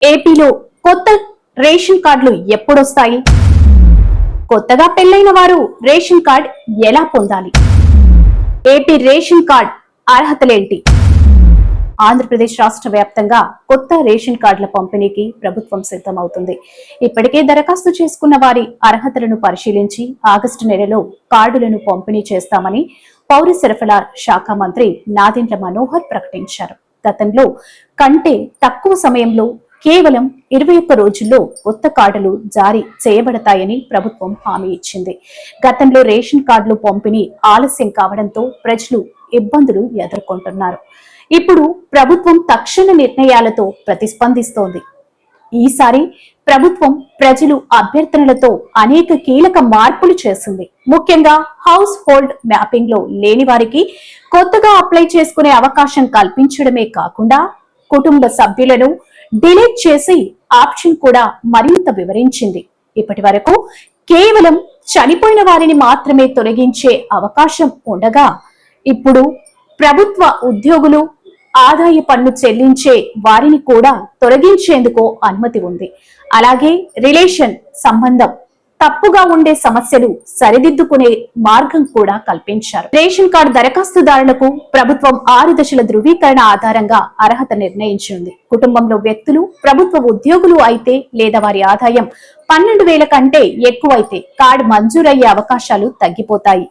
ఏపీలో కొత్త రేషన్ కార్డులు ఎప్పుడొస్తాయి? కొత్తగా పెళ్లైన వారు రేషన్ కార్డ్ ఎలా పొందాలి? ఏపీ రేషన్ కార్డ్ అర్హతలేంటి? ఆంధ్రప్రదేశ్ రాష్ట్ర వ్యాప్తంగా కొత్త రేషన్ కార్డుల పంపిణీకి ప్రభుత్వం సిద్ధమవుతుంది. ఇప్పటికే దరఖాస్తు చేసుకున్న వారి అర్హతలను పరిశీలించి ఆగస్టు నెలలో కార్డులను పంపిణీ చేస్తామని పౌర సరఫరాల శాఖ మంత్రి నాదెండ్ల మనోహర్ ప్రకటించారు. గతంలో కంటే తక్కువ సమయంలో కేవలం 21 రోజుల్లో కొత్త కార్డులు జారీ చేయబడతాయని ప్రభుత్వం హామీ ఇచ్చింది. గతంలో రేషన్ కార్డులు పంపిణీ ఆలస్యం కావడంతో ప్రజలు ఇబ్బందులు ఎదుర్కొంటున్నారు. ఇప్పుడు ప్రభుత్వం తక్షణ నిర్ణయాలతో ప్రతిస్పందిస్తోంది. ఈసారి ప్రభుత్వం ప్రజలు అభ్యర్థనలతో అనేక కీలక మార్పులు చేసింది. ముఖ్యంగా హౌస్ హోల్డ్ మ్యాపింగ్ లో లేని వారికి కొత్తగా అప్లై చేసుకునే అవకాశం కల్పించడమే కాకుండా కుటుంబ సభ్యులను డిలీట్ చేసి ఆప్షన్ కూడా మరింత వివరించింది. ఇప్పటి వరకు కేవలం చనిపోయిన వారిని మాత్రమే తొలగించే అవకాశం ఉండగా ఇప్పుడు ప్రభుత్వ ఉద్యోగులు, ఆదాయ పన్ను చెల్లించే వారిని కూడా తొలగించేందుకు అనుమతి ఉంది. అలాగే రిలేషన్ సంబంధం తప్పుగా ఉండే సమస్యలు సరిదిద్దుకునే మార్గం కూడా కల్పించారు. రేషన్ కార్డు దరఖాస్తుదారులకు ప్రభుత్వం 6 దశల ధృవీకరణ ఆధారంగా అర్హత నిర్ణయించింది. కుటుంబంలో వ్యక్తులు ప్రభుత్వ ఉద్యోగులు అయితే లేదా వారి ఆదాయం 12,000 కంటే ఎక్కువైతే కార్డు మంజూరయ్యే అవకాశాలు తగ్గిపోతాయి.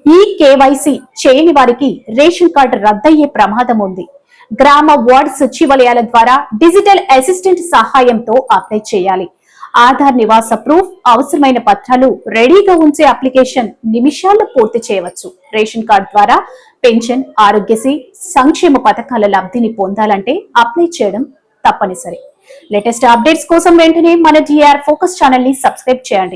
ఈ కేవైసీ చేయని వారికి రేషన్ కార్డు రద్దయ్యే ప్రమాదం ఉంది. గ్రామ వార్డు సచివాలయాల ద్వారా డిజిటల్ అసిస్టెంట్ సహాయంతో అప్లై చేయాలి. ఆధార్ నివాస ప్రూఫ్, అవసరమైన పత్రాలు రెడీగా ఉంచే అప్లికేషన్ నిమిషాల్లో పూర్తి చేయవచ్చు. రేషన్ కార్డు ద్వారా పెన్షన్, ఆరోగ్యశ్రీ, సంక్షేమ పథకాల లబ్ధిని పొందాలంటే అప్లై చేయడం తప్పనిసరి. లేటెస్ట్ అప్డేట్స్ కోసం వెంటనే మన జిఆర్ ఫోకస్ ఛానల్ ని సబ్స్క్రైబ్ చేయండి.